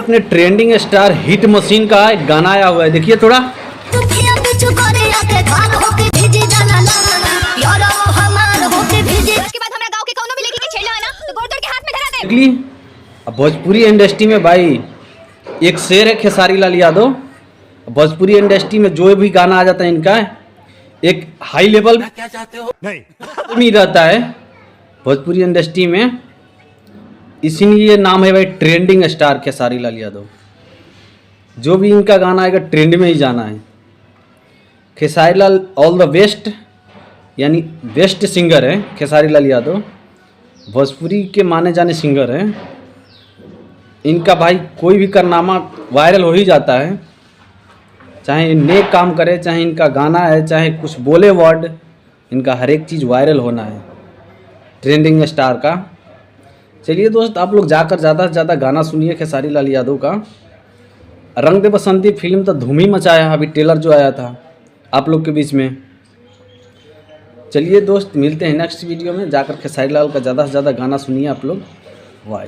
अपने trending star hit machine का एक गाना आया हुआ है, देखिए थोड़ा। अब भोजपुरी इंडस्ट्री में भाई एक शेर है खेसारी लाल यादव। भोजपुरी इंडस्ट्री में जो भी गाना आ जाता है इनका एक हाई लेवल क्या चाहते हो नहीं रहता है भोजपुरी इंडस्ट्री में, इसीलिए नाम है भाई ट्रेंडिंग स्टार खेसारी लाल यादव। जो भी इनका गाना आएगा ट्रेंड में ही जाना है। Khesari Lal all the best, यानी बेस्ट सिंगर है खेसारी लाल यादव, भोजपुरी के माने जाने सिंगर हैं। इनका भाई कोई भी कारनामा वायरल हो ही जाता है, चाहे नेक काम करे, चाहे इनका गाना है, चाहे कुछ बोले वर्ड, इनका हर एक चीज़ वायरल होना है ट्रेंडिंग स्टार का। चलिए दोस्त, आप लोग जाकर ज़्यादा से ज़्यादा गाना सुनिए खेसारी लाल यादव का। रंग दे बसंती फिल्म तो धूम ही मचाया, अभी ट्रेलर जो आया था आप लोग के बीच में। चलिए दोस्त, मिलते हैं नेक्स्ट वीडियो में। जाकर खेसारी लाल का ज़्यादा से ज़्यादा गाना सुनिए आप लोग। वाह।